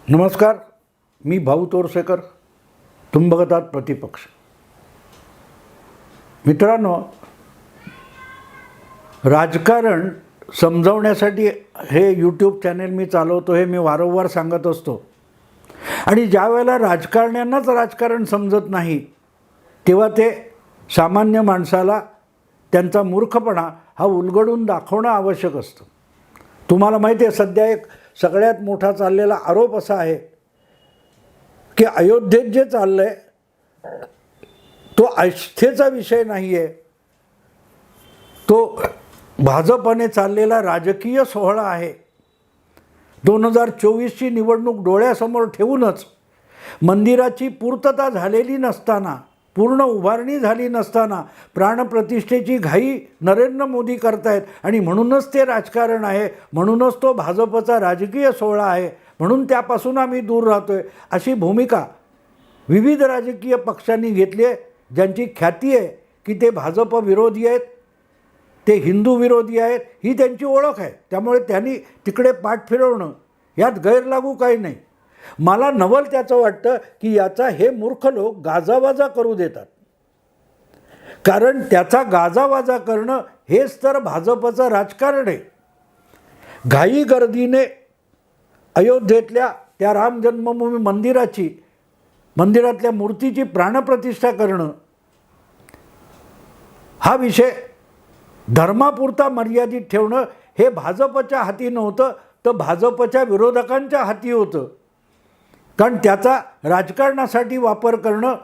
नमस्कार, मी भाऊ तोरसेकर. तुम्ही बघत आहात प्रतिपक्ष. मित्रांनो, राजकारण समजावण्यासाठी हे यूट्यूब चॅनेल मी चालवतो, हे मी वारंवार सांगत असतो. आणि ज्या वेळेला राजकारण्यांनाच राजकारण समजत नाही तेव्हा ते सामान्य माणसाला त्यांचा मूर्खपणा हा उलगडून दाखवणं आवश्यक असतं. तुम्हाला माहिती आहे, सध्या एक सगळ्यात मोठा चाललेला आरोप असा आहे की अयोध्येत जे चाललं आहे तो आस्थेचा विषय नाही आहे, तो भाजपने चाललेला राजकीय सोहळा आहे. 2024ची निवडणूक डोळ्यासमोर ठेवूनच मंदिराची पूर्तता झालेली नसताना, पूर्ण उभारणी झाली नसताना प्राणप्रतिष्ठेची घाई नरेंद्र मोदी करतायत. आणि म्हणूनच ते राजकारण आहे, म्हणूनच तो भाजपचा राजकीय सोहळा आहे, म्हणून त्यापासून आम्ही दूर राहतोय, अशी भूमिका विविध राजकीय पक्षांनी घेतली आहे. ज्यांची ख्याती आहे की ते भाजप विरोधी आहेत, ते हिंदू विरोधी आहेत, ही त्यांची ओळख आहे. त्यामुळे त्यांनी तिकडे पाठ फिरवणं यात गैरलागू काही नाही. मला नवल त्याचं वाटतं की याचा हे मूर्ख लोक गाजावाजा करू देतात, कारण त्याचा गाजावाजा करणं हेच तर भाजपचं राजकारण आहे. घाई गर्दीने अयोध्येतल्या त्या राम जन्मभूमी मंदिरातल्या मूर्तीची प्राणप्रतिष्ठा करणं हा विषय धर्मापुरता मर्यादित ठेवणं हे भाजपच्या हाती नव्हतं, तर भाजपच्या विरोधकांच्या हाती होतं. कारण त्याचा राजकारणासाठी वापर करणं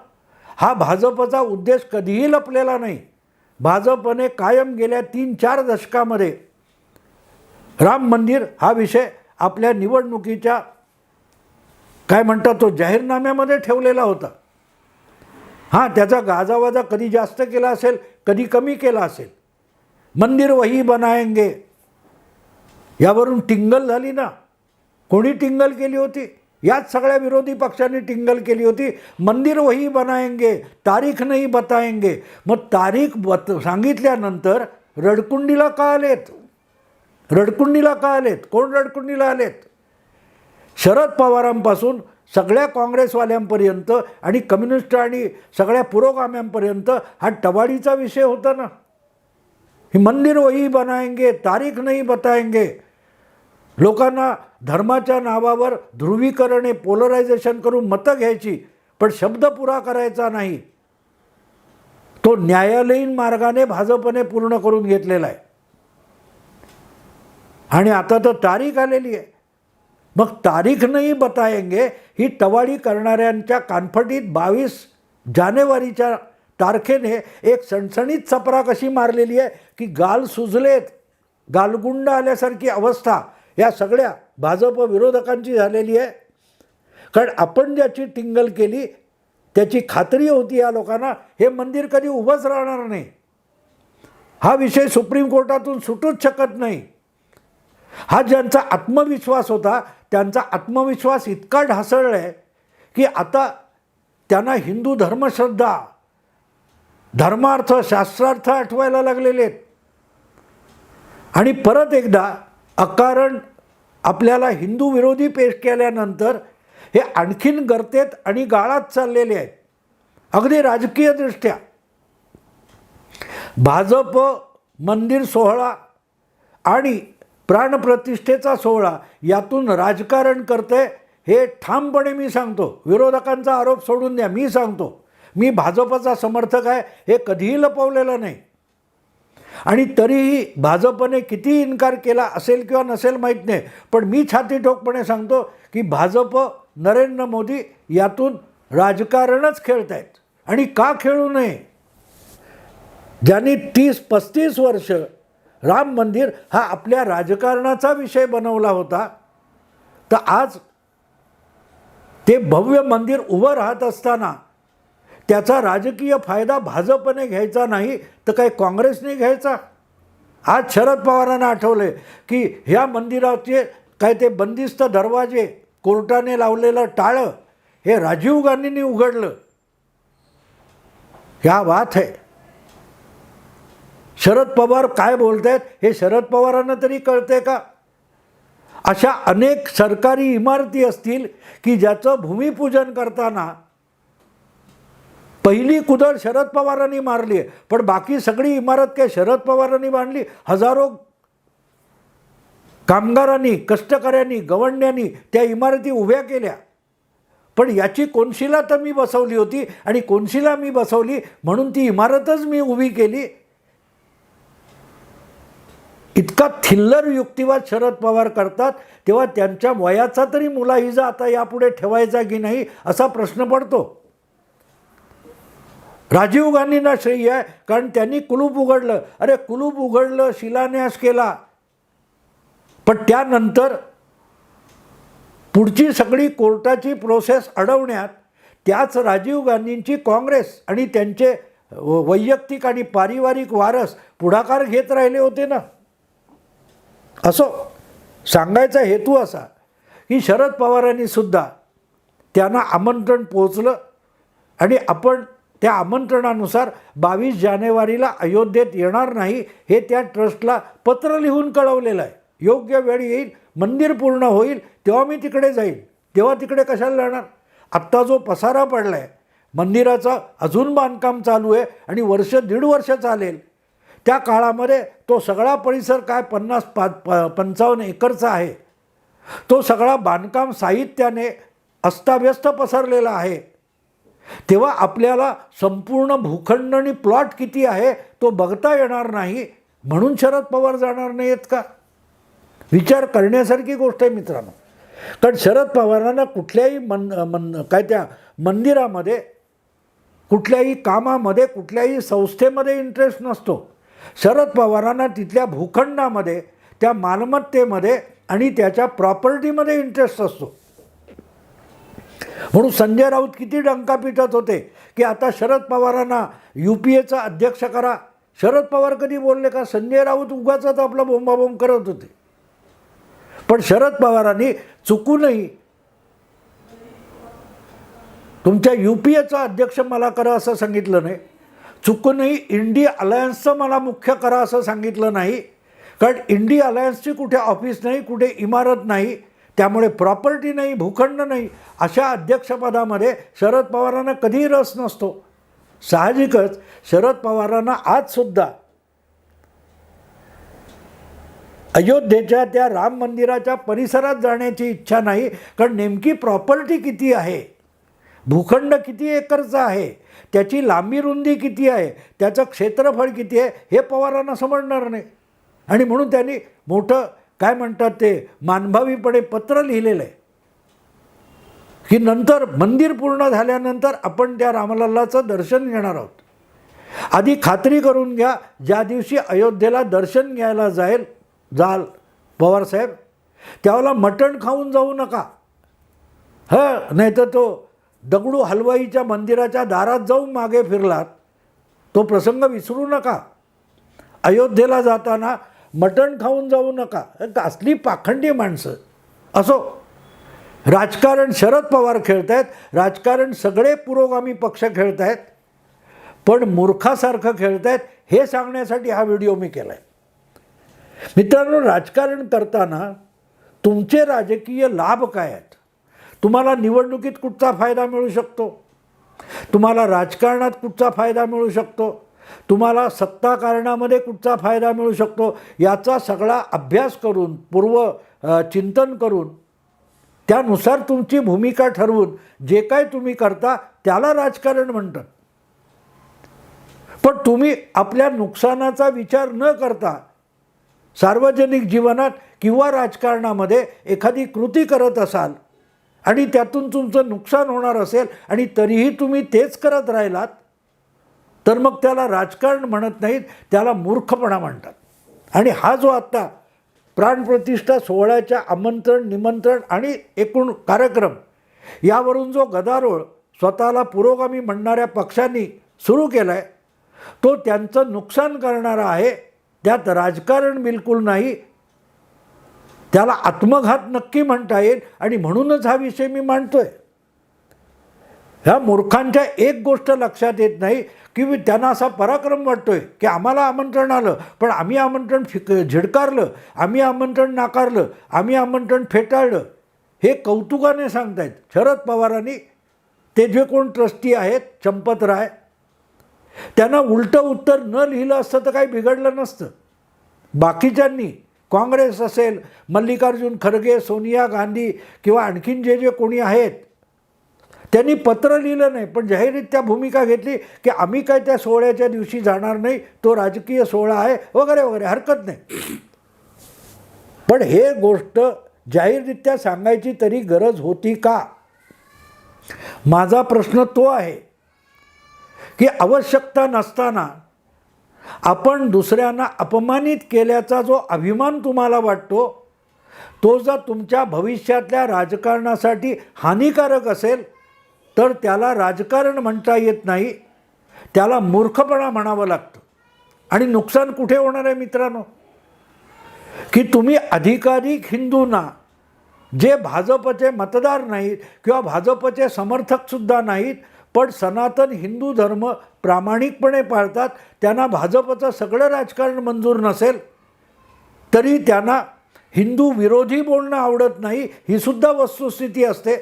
हा भाजपचा उद्देश कधीही लपलेला नाही. भाजपने कायम गेल्या 3-4 दशकामध्ये राम मंदिर हा विषय आपल्या निवडणुकीच्या काय म्हणतात तो जाहीरनाम्यामध्ये ठेवलेला होता. हां, त्याचा गाजावाजा कधी जास्त केला असेल, कधी कमी केला असेल. मंदिर वही बनाएंगे यावरून टिंगल झाली ना. कोणी टिंगल केली होती? याच सगळ्या विरोधी पक्षांनी टिंगल केली होती. मंदिर वही बनाएंगे, तारीख नाही बताएंगे. मग तारीख सांगितल्यानंतर रडकुंडीला का आलेत? रडकुंडीला का आलेत? कोण रडकुंडीला आलेत? शरद पवारांपासून सगळ्या काँग्रेसवाल्यांपर्यंत आणि कम्युनिस्ट आणि सगळ्या पुरोगाम्यांपर्यंत हा टवाडीचा विषय होता ना. ही मंदिर वही बनाएंगे, तारीख नाही बताएंगे. लोकांना धर्माच्या नावावर ध्रुवीकरण हे पोलरायझेशन करून मतं घ्यायची, पण शब्द पुरा करायचा नाही. तो न्यायालयीन मार्गाने भाजपने पूर्ण करून घेतलेला आहे. आणि आता तर तारीख आलेली आहे. मग तारीख नाही बताएंगे ही टवाळी करणाऱ्यांच्या कानफटीत 22 जानेवारीच्या तारखेने एक सणसणीत चपराक अशी मारलेली आहे की गाल सुजलेत, गालगुंड आल्यासारखी अवस्था या सगळ्या भाजप विरोधकांची झालेली आहे. कारण आपण ज्याची टिंगल केली त्याची खात्री होती या लोकांना, हे मंदिर कधी उभंच राहणार नाही. हा विषय सुप्रीम कोर्टातून सुटूच शकत नाही. हा ज्यांचा आत्मविश्वास होता त्यांचा आत्मविश्वास इतका ढासळला आहे की आता त्यांना हिंदू धर्मश्रद्धा, धर्मार्थ, शास्त्रार्थ आठवायला लागलेले आहेत. आणि परत एकदा अकारण आपल्याला हिंदू विरोधी पेश केल्यानंतर हे आणखीन गर्तेत आणि गाळात चाललेले आहेत. अगदी राजकीयदृष्ट्या भाजप मंदिर सोहळा आणि प्राणप्रतिष्ठेचा सोहळा यातून राजकारण करते हे ठामपणे मी सांगतो. विरोधकांचा आरोप सोडून द्या, मी सांगतो, मी भाजपचा समर्थक आहे, हे कधीही लपवलेलं नाही. आणि तरीही भाजपने किती इन्कार केला असेल किंवा नसेल माहीत नाही, पण मी छाती ठोकपणे सांगतो की भाजप, नरेंद्र मोदी यातून राजकारणच खेळत आहेत. आणि का खेळू नये? ज्यांनी 30-35 वर्ष राम मंदिर हा आपल्या राजकारणाचा विषय बनवला होता, तर आज ते भव्य मंदिर उभं राहत असताना त्याचा राजकीय फायदा भाजपने घ्यायचा नाही तर काय काँग्रेसने घ्यायचा? आज शरद पवारांना आठवले की ह्या मंदिराचे काय ते बंदिस्त दरवाजे, कोर्टाने लावलेलं टाळं हे राजीव गांधींनी उघडलं. ह्या बात आहे. शरद पवार काय बोलत आहेत हे शरद पवारांना तरी कळते का? अशा अनेक सरकारी इमारती असतील की ज्याचं भूमिपूजन करताना पहिली कुदळ शरद पवारांनी मारली आहे, पण बाकी सगळी इमारत काय शरद पवारांनी बांधली? हजारो कामगारांनी, कष्टकऱ्यांनी, गवंड्यांनी त्या इमारती उभ्या केल्या. पण याची कोनशिला तर मी बसवली होती आणि कोनशिला मी बसवली म्हणून ती इमारतच मी उभी केली. इतका थिल्लर युक्तिवाद शरद पवार करतात, तेव्हा त्यांच्या वयाचा तरी मुलाहिजा आता यापुढे ठेवायचा की नाही असा प्रश्न पडतो. राजीव गांधींना श्रेय आहे, कारण त्यांनी कुलूप उघडलं. अरे कुलूप उघडलं, शिलान्यास केला, पण त्यानंतर पुढची सगळी कोर्टाची प्रोसेस अडवण्यात त्याच राजीव गांधींची काँग्रेस आणि त्यांचे वैयक्तिक आणि पारिवारिक वारस पुढाकार घेत राहिले होते ना. असो, सांगायचा हेतू असा की शरद पवारांनी सुद्धा त्यांना आमंत्रण पोचलं आणि आपण त्या आमंत्रणानुसार 22 जानेवारीला अयोध्येत येणार नाही हे त्या ट्रस्टला पत्र लिहून कळवलेलं आहे. योग्य वेळ येईल, मंदिर पूर्ण होईल तेव्हा मी तिकडे जाईल. तेव्हा तिकडे कशाला जाणार? आत्ता जो पसारा पडला आहे, मंदिराचं अजून बांधकाम चालू आहे आणि वर्ष दीड वर्ष चालेल. त्या काळामध्ये तो सगळा परिसर काय 55 एकरचा आहे. तो सगळा बांधकाम साहित्याने अस्ताव्यस्त पसरलेला आहे. तेव्हा आपल्याला संपूर्ण भूखंड आणि प्लॉट किती आहे तो बघता येणार नाही, म्हणून शरद पवार जाणार नाहीत का? विचार करण्यासारखी गोष्ट आहे मित्रांनो. कारण शरद पवारांना कुठल्याही काय त्या मंदिरामध्ये, कुठल्याही कामामध्ये, कुठल्याही संस्थेमध्ये इंटरेस्ट नसतो. शरद पवारांना तिथल्या भूखंडामध्ये, त्या मालमत्तेमध्ये आणि त्याच्या प्रॉपर्टीमध्ये इंटरेस्ट असतो. म्हणून संजय राऊत किती डंका पिटत होते की आता शरद पवारांना UPAचा अध्यक्ष करा. शरद पवार कधी बोलले का? संजय राऊत उगाचच आपला बोंबाबोंब करत होते. पण शरद पवारांनी चुकूनही तुमच्या UPAचा अध्यक्ष मला करा असं सांगितलं नाही. चुकूनही इंडिया अलायन्सचं मला मुख्य करा असं सांगितलं नाही. कारण इंडिया अलायन्सची कुठे ऑफिस नाही, कुठे इमारत नाही, त्यामुळे प्रॉपर्टी नाही, भूखंड नाही. अशा अध्यक्षपदामध्ये शरद पवारांना कधीही रस नसतो. साहजिकच शरद पवारांना आजसुद्धा अयोध्येच्या त्या राम मंदिराच्या परिसरात जाण्याची इच्छा नाही. कारण नेमकी प्रॉपर्टी किती आहे, भूखंड किती एकरचा आहे, त्याची लांबी रुंदी किती आहे, त्याचं क्षेत्रफळ किती आहे हे पवारांना समजणार नाही. आणि म्हणून त्यांनी मोठं काय म्हणतात ते मानभावीपणे पत्र लिहिलेलं आहे की नंतर मंदिर पूर्ण झाल्यानंतर आपण त्या रामलल्लाचं दर्शन घेणार आहोत. आधी खात्री करून घ्या, ज्या दिवशी अयोध्येला दर्शन घ्यायला जाल पवारसाहेब, त्यावेळेला मटण खाऊन जाऊ नका. नाही तर तो दगडू हलवाईच्या मंदिराच्या दारात जाऊन मागे फिरलात तो प्रसंग विसरू नका. अयोध्येला जाताना मटण खाऊन जाऊ नका. असली पाखंडी माणसं. असो, राजकारण शरद पवार खेळत आहेत, राजकारण सगळे पुरोगामी पक्ष खेळत आहेत, पण मूर्खासारखं खेळत आहेत हे सांगण्यासाठी हा व्हिडिओ मी केला आहे. मित्रांनो, राजकारण करताना तुमचे राजकीय लाभ काय आहेत? तुम्हाला निवडणुकीत कुठचा फायदा मिळू शकतो, तुम्हाला राजकारणात कुठचा फायदा मिळू शकतो, तुम्हाला सत्ताकारणामध्ये कुठचा फायदा मिळू शकतो, याचा सगळा अभ्यास करून, चिंतन करून, त्यानुसार तुमची भूमिका ठरवून जे काय तुम्ही करता त्याला राजकारण म्हणतात. पण तुम्ही आपल्या नुकसानाचा विचार न करता सार्वजनिक जीवनात किंवा राजकारणामध्ये एखादी कृती करत असाल आणि त्यातून तुमचं नुकसान होणार असेल आणि तरीही तुम्ही तेच करत राहिलात तर मग त्याला राजकारण म्हणत नाहीत, त्याला मूर्खपणा म्हणतात. आणि हा जो आत्ता प्राणप्रतिष्ठा सोहळ्याच्या आमंत्रण, निमंत्रण आणि एकूण कार्यक्रम यावरून जो गदारोळ स्वतःला पुरोगामी म्हणणाऱ्या पक्षांनी सुरू केला आहे तो त्यांचं नुकसान करणारा आहे. त्यात राजकारण बिलकुल नाही, त्याला आत्मघात नक्की म्हणता येईल. आणि म्हणूनच हा विषय मी मांडतोय. ह्या मूर्खांच्या एक गोष्ट लक्षात येत नाही, की त्यांना असा पराक्रम वाटतोय की आम्हाला आमंत्रण आलं पण आम्ही आमंत्रण झिडकारलं, आम्ही आमंत्रण नाकारलं, आम्ही आमंत्रण फेटाळलं, हे कौतुकाने सांगतायत शरद पवारांनी. ते जे कोण ट्रस्टी आहेत चंपतराय, त्यांना उलटं उत्तर न लिहिलं असतं तर काही बिघडलं नसतं. बाकीच्यांनी काँग्रेस असेल, मल्लिकार्जुन खरगे, सोनिया गांधी किंवा आणखीन जे जे कोणी आहेत त्यांनी पत्र लिहिलं नाही पण जाहीररित्या भूमिका घेतली की आम्ही काय त्या सोहळ्याच्या दिवशी जाणार नाही, तो राजकीय सोहळा आहे वगैरे वगैरे, हरकत नाही. पण हे गोष्ट जाहीररित्या सांगायची तरी गरज होती का? माझा प्रश्न तो आहे की आवश्यकता नसताना आपण दुसऱ्यांना अपमानित केल्याचा जो अभिमान तुम्हाला वाटतो तो जर तुमच्या भविष्यातल्या राजकारणासाठी हानिकारक असेल तर त्याला राजकारण म्हणता येत नाही, त्याला मूर्खपणा म्हणावं लागतं. आणि नुकसान कुठे होणार आहे मित्रांनो, की तुम्ही अधिकाधिक हिंदूंना, जे भाजपचे मतदार नाहीत किंवा भाजपचे समर्थकसुद्धा नाहीत पण सनातन हिंदू धर्म प्रामाणिकपणे पाळतात, त्यांना भाजपचं सगळं राजकारण मंजूर नसेल तरी त्यांना हिंदू विरोधी बोलणं आवडत नाही, ही सुद्धा वस्तुस्थिती असते.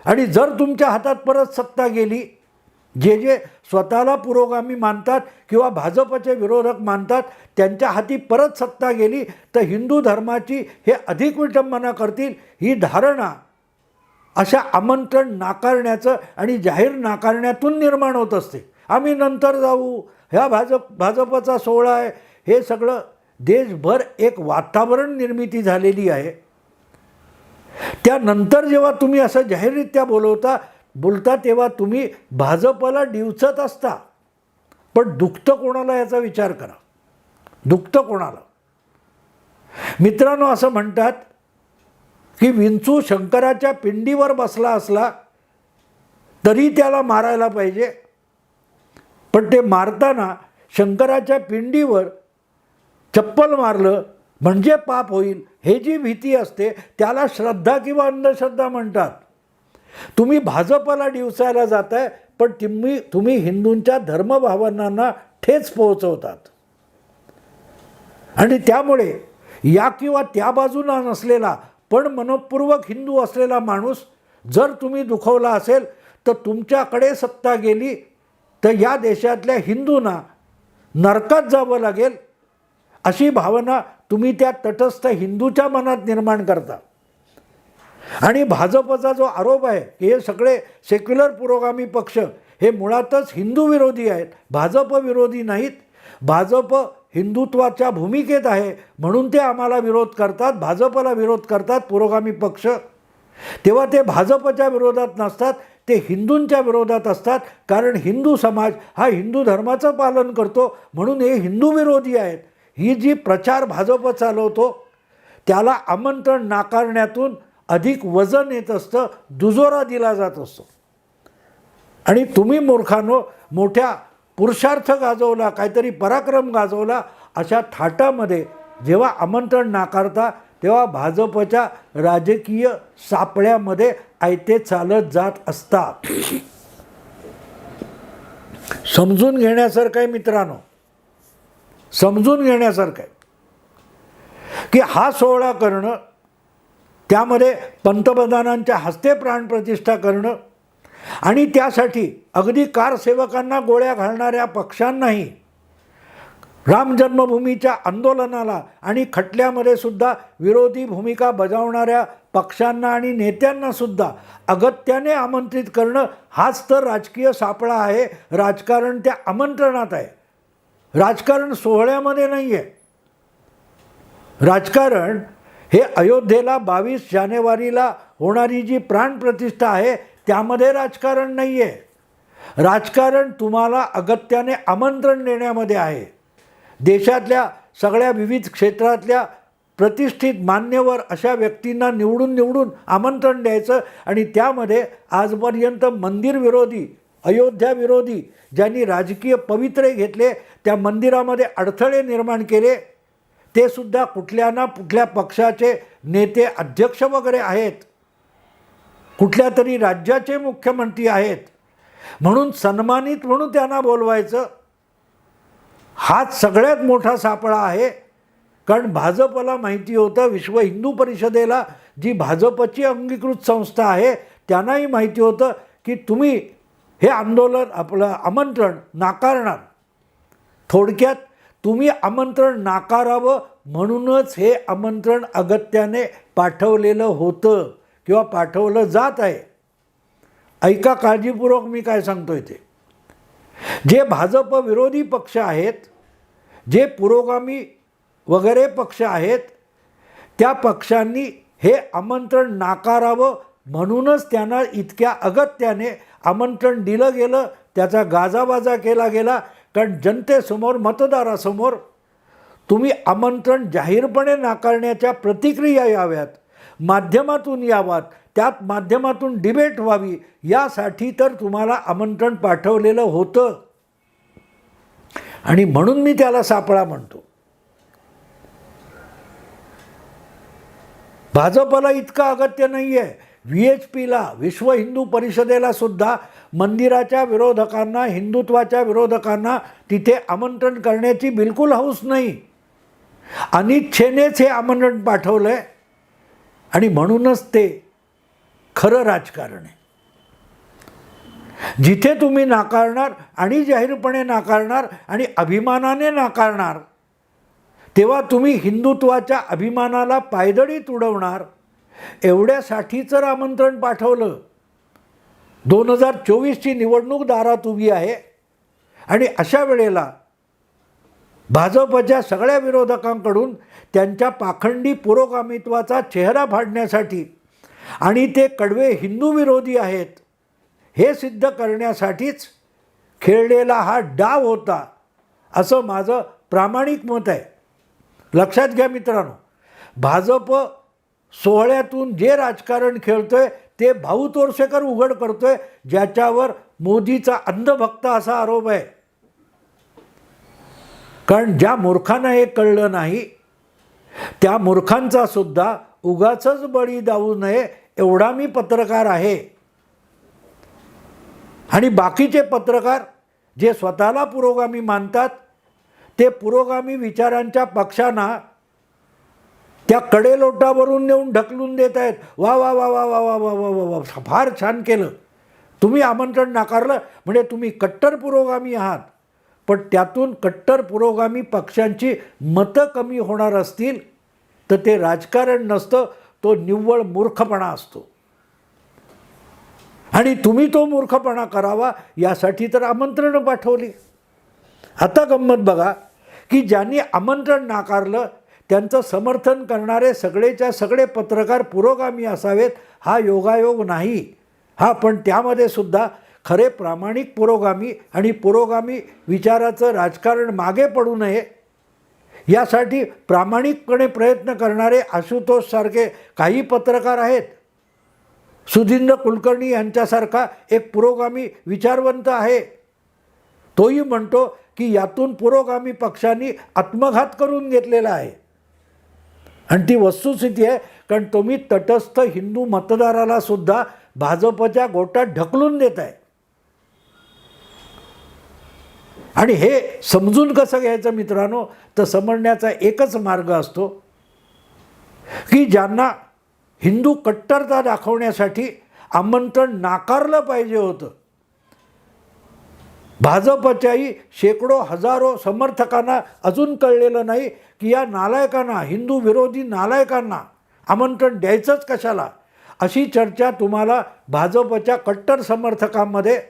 आणि जर तुमच्या हातात परत सत्ता गेली, जे जे स्वतःला पुरोगामी मानतात किंवा भाजपचे विरोधक मानतात त्यांच्या हाती परत सत्ता गेली तर हिंदू धर्माची हे अधिक विटंबना करतील, ही धारणा अशा आमंत्रण नाकारण्याचं आणि जाहीर नाकारण्यातून निर्माण होत असते. आम्ही नंतर जाऊ, ह्या भाजपचा सोहळा आहे, हे सगळं देशभर एक वातावरण निर्मिती झालेली आहे. त्यानंतर जेव्हा तुम्ही असं जाहीररित्या बोलता तेव्हा तुम्ही भाजपला डिवचत असता. पण दुखतं कोणाला याचा विचार करा, दुखतं कोणाला? मित्रांनो, असं म्हणतात की विंचू शंकराच्या पिंडीवर बसला असला तरी त्याला मारायला पाहिजे, पण ते मारताना शंकराच्या पिंडीवर चप्पल मारलं म्हणजे पाप होईल, हे जी भीती असते त्याला श्रद्धा किंवा अंधश्रद्धा म्हणतात. तुम्ही भाजपला डिवसायला जाताय पण तुम्ही हिंदूंच्या धर्मभावनांना ठेच पोहोचवतात. आणि त्यामुळे या किंवा त्या बाजूला नसलेला पण मनपूर्वक हिंदू असलेला माणूस जर तुम्ही दुखवला असेल तर तुमच्याकडे सत्ता गेली तर या देशातल्या हिंदूंना नरकात जावं लागेल, अशी भावना तुम्ही त्या तटस्थ हिंदूच्या मनात निर्माण करता. आणि भाजपचा जो आरोप आहे की हे सगळे सेक्युलर पुरोगामी पक्ष हे मुळातच हिंदू विरोधी आहेत, भाजप विरोधी नाहीत, भाजप हिंदुत्वाच्या भूमिकेत आहे म्हणून ते आम्हाला विरोध करतात, भाजपला विरोध करतात पुरोगामी पक्ष, तेव्हा ते भाजपच्या विरोधात नसतात, ते हिंदूंच्या विरोधात असतात. कारण हिंदू समाज हा हिंदू धर्माचं पालन करतो म्हणून हे हिंदू विरोधी आहेत. ही जी प्रचार भाजप चालवतो त्याला आमंत्रण नाकारण्यातून अधिक वजन येत असतं, दुजोरा दिला जात असतो. आणि तुम्ही मूर्खांनो मोठ्या पुरुषार्थ गाजवला, काहीतरी पराक्रम गाजवला, अशा थाटामध्ये जेव्हा आमंत्रण नाकारता तेव्हा भाजपच्या राजकीय सापळ्यामध्ये आयते चालत जात असतात. समजून घेण्यासारखं आहे मित्रांनो, समजून घेण्यासारखं आहे की हा सोहळा करणं, त्यामध्ये पंतप्रधानांच्या हस्ते प्राणप्रतिष्ठा करणं आणि त्यासाठी अगदी कारसेवकांना गोळ्या घालणाऱ्या पक्षांनाही, राम जन्मभूमीच्या आंदोलनाला आणि खटल्यामध्ये सुद्धा विरोधी भूमिका बजावणाऱ्या पक्षांना आणि नेत्यांनासुद्धा अगत्याने आमंत्रित करणं, हाच तर राजकीय सापळा आहे. राजकारण त्या आमंत्रणात आहे, राजकारण सोहळ्यामध्ये नाही आहे. राजकारण हे अयोध्येला 22 जानेवारीला होणारी जी प्राणप्रतिष्ठा आहे त्यामध्ये राजकारण नाही आहे. राजकारण तुम्हाला अगत्याने आमंत्रण देण्यामध्ये आहे. देशातल्या सगळ्या विविध क्षेत्रातल्या प्रतिष्ठित मान्यवर अशा व्यक्तींना निवडून आमंत्रण द्यायचं आणि त्यामध्ये आजपर्यंत मंदिर विरोधी, अयोध्या विरोधी ज्यांनी राजकीय पवित्रे घेतले, त्या मंदिरामध्ये अडथळे निर्माण केले, ते सुद्धा कुठल्या ना कुठल्या पक्षाचे नेते, अध्यक्ष वगैरे आहेत, कुठल्या तरी राज्याचे मुख्यमंत्री आहेत, म्हणून सन्मानित म्हणून त्यांना बोलवायचं, हाच सगळ्यात मोठा सापळा आहे. कारण भाजपला माहिती होतं, विश्व हिंदू परिषदेला जी भाजपची अंगीकृत संस्था आहे त्यांनाही माहिती होतं की तुम्ही हे आंदोलन आपलं आमंत्रण नाकारणार. थोडक्यात तुम्ही आमंत्रण नाकारावं म्हणूनच हे आमंत्रण अगत्याने पाठवलेलं होतं किंवा पाठवलं जात आहे. ऐका काळजीपूर्वक मी काय सांगतोय ते. जे भाजप विरोधी पक्ष आहेत, जे पुरोगामी वगैरे पक्ष आहेत, त्या पक्षांनी हे आमंत्रण नाकारावं म्हणूनच त्यांना इतक्या अगत्याने आमंत्रण दिलं गेलं, त्याचा गाजावाजा केला गेला. कारण जनतेसमोर, मतदारासमोर तुम्ही आमंत्रण जाहीरपणे नाकारण्याच्या प्रतिक्रिया याव्यात, माध्यमातून याव्यात, त्यात माध्यमातून डिबेट व्हावी, यासाठी तर तुम्हाला आमंत्रण पाठवलेलं होतं. आणि म्हणून मी त्याला सापळा म्हणतो. भाजपला इतकं अगत्य नाही आहे. VHPला, विश्व हिंदू परिषदेला सुद्धा मंदिराच्या विरोधकांना, हिंदुत्वाच्या विरोधकांना तिथे आमंत्रण करण्याची बिलकुल हौस नाही. अनिच्छेनेच हे आमंत्रण पाठवलं आहे. आणि म्हणूनच ते खरं राजकारण आहे. जिथे तुम्ही नाकारणार आणि जाहीरपणे नाकारणार आणि अभिमानाने नाकारणार, तेव्हा तुम्ही हिंदुत्वाच्या अभिमानाला पायदळीत उडवणार. एवढ्यासाठी जर आमंत्रण पाठवलं. 2024ची निवडणूक दारात उभी आहे आणि अशा वेळेला भाजपच्या सगळ्या विरोधकांकडून त्यांच्या पाखंडी पुरोगामित्वाचा चेहरा फाडण्यासाठी आणि ते कडवे हिंदू विरोधी आहेत हे सिद्ध करण्यासाठीच खेळलेला हा डाव होता, असं माझं प्रामाणिक मत आहे. लक्षात घ्या मित्रांनो, भाजप सोहळ्यातून जे राजकारण खेळतोय ते भाऊ तोरसेकर उघड करतोय, ज्याच्यावर मोदीचा अंधभक्त असा आरोप आहे. कारण ज्या मूर्खांना हे कळलं नाही, त्या मूर्खांचा सुद्धा उगाचच बळी जाऊ नये एवढा मी पत्रकार आहे. आणि बाकीचे पत्रकार जे स्वतःला पुरोगामी मानतात, ते पुरोगामी विचारांच्या पक्षांना त्या कडेलोटावरून नेऊन ढकलून देत आहेत. वा वा वा वा वा वा वा वा वा वा, फार छान केलं, तुम्ही आमंत्रण नाकारलं म्हणजे तुम्ही कट्टर पुरोगामी आहात. पण त्यातून कट्टर पुरोगामी पक्षांची मतं कमी होणार असतील तर ते राजकारण नसतं, तो निव्वळ मूर्खपणा असतो. आणि तुम्ही तो मूर्खपणा करावा यासाठी तर आमंत्रणं पाठवली. आता गंमत बघा की ज्यांनी आमंत्रण नाकारलं त्यांचं समर्थन करणारे सगळेच्या सगळे पत्रकार पुरोगामी असावेत हा योगायोग नाही. हा पण त्यामध्ये सुद्धा खरे प्रामाणिक पुरोगामी आणि पुरोगामी विचाराचं राजकारण मागे पडू नये यासाठी प्रामाणिकपणे प्रयत्न करणारे आशुतोषसारखे काही पत्रकार आहेत. सुधींद्र कुलकर्णी यांच्यासारखा एक पुरोगामी विचारवंत आहे, तोही म्हणतो की यातून पुरोगामी पक्षांनी आत्मघात करून घेतलेला आहे. आणि ती वस्तुस्थिती आहे. कारण तुम्ही तटस्थ हिंदू मतदाराला सुद्धा भाजपच्या गोटात ढकलून देत आहे. आणि हे समजून कसं घ्यायचं मित्रांनो, तर समजण्याचा एकच मार्ग असतो की ज्यांना हिंदू कट्टरता दाखवण्यासाठी आमंत्रण नाकारलं पाहिजे होतं, भाजपच्याही शेकडो हजारो समर्थकांना अजून कळलेलं नाही की या नालायकांना, हिंदू विरोधी नालायकांना आमंत्रण द्यायचंच कशाला, अशी चर्चा तुम्हाला भाजपच्या कट्टर समर्थकांमध्ये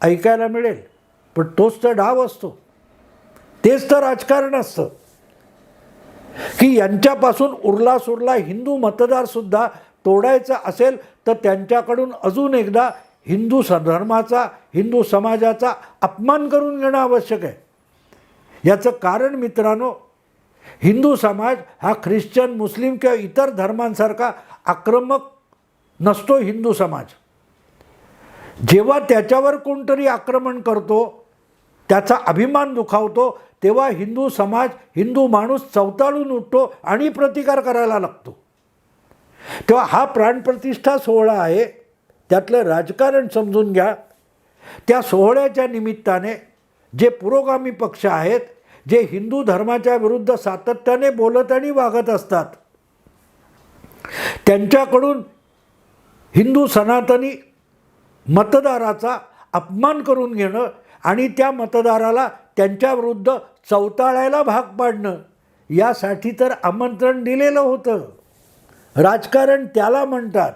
ऐकायला मिळेल. पण तोच तर डाव असतो, तेच तर राजकारण असतं की यांच्यापासून उरला सुरला हिंदू मतदारसुद्धा तोडायचा असेल तर त्यांच्याकडून अजून एकदा हिंदू धर्माचा, हिंदू समाजाचा अपमान करून घेणं आवश्यक आहे. याचं कारण मित्रांनो, हिंदू समाज हा ख्रिश्चन, मुस्लिम किंवा इतर धर्मांसारखा आक्रमक नसतो. हिंदू समाज जेव्हा त्याच्यावर कोणतरी आक्रमण करतो, त्याचा अभिमान दुखावतो, तेव्हा हिंदू समाज, हिंदू माणूस चवताळून उठतो आणि प्रतिकार करायला लागतो. तेव्हा हा प्राणप्रतिष्ठा सोहळा आहे, त्यातलं राजकारण समजून घ्या. त्या सोहळ्याच्या निमित्ताने जे पुरोगामी पक्ष आहेत, जे हिंदू धर्माच्या विरुद्ध सातत्याने बोलत आणि वागत असतात, त्यांच्याकडून हिंदू सनातनी मतदाराचा अपमान करून घेणं आणि त्या मतदाराला त्यांच्याविरुद्ध चवताळायला भाग पाडणं, यासाठी तर आमंत्रण दिलेलं होतं. राजकारण त्याला म्हणतात.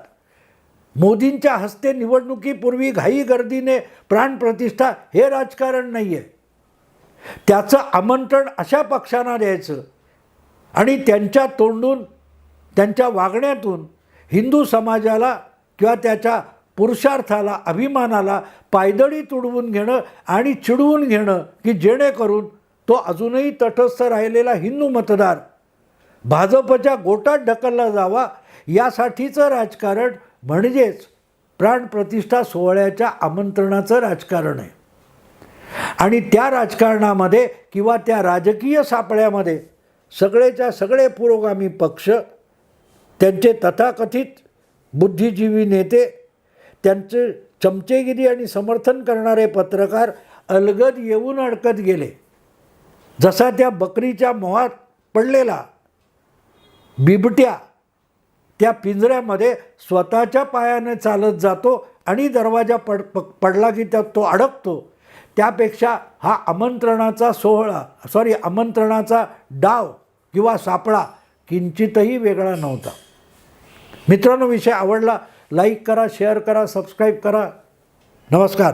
मोदींच्या हस्ते निवडणुकीपूर्वी घाई गर्दीने प्राणप्रतिष्ठा हे राजकारण नाही आहे. त्याचं आमंत्रण अशा पक्षांना द्यायचं आणि त्यांच्या तोंडून, त्यांच्या वागण्यातून हिंदू समाजाला किंवा त्याच्या पुरुषार्थाला, अभिमानाला पायदळी तुडवून घेणं आणि चिडवून घेणं, की जेणेकरून तो अजूनही तटस्थ राहिलेला हिंदू मतदार भाजपच्या गोटात ढकलला जावा, यासाठीचं राजकारण म्हणजेच प्राणप्रतिष्ठा सोहळ्याच्या आमंत्रणाचं राजकारण आहे. आणि त्या राजकारणामध्ये किंवा त्या राजकीय सापळ्यामध्ये सगळेच्या सगळे पुरोगामी पक्ष, त्यांचे तथाकथित बुद्धिजीवी नेते, त्यांचे चमचेगिरी आणि समर्थन करणारे पत्रकार अलगद येऊन अडकत गेले. जसा त्या बकरीच्या मोहात पडलेला बिबट्या त्या पिंजऱ्यामध्ये स्वतःच्या पायाने चालत जातो आणि दरवाजा पडला की त्यात तो अडकतो, त्यापेक्षा हा आमंत्रणाचा डाव किंवा सापळा किंचितही वेगळा नव्हता. मित्रांनो, विषय आवडला, लाईक करा, शेअर करा, सबस्क्राईब करा. नमस्कार.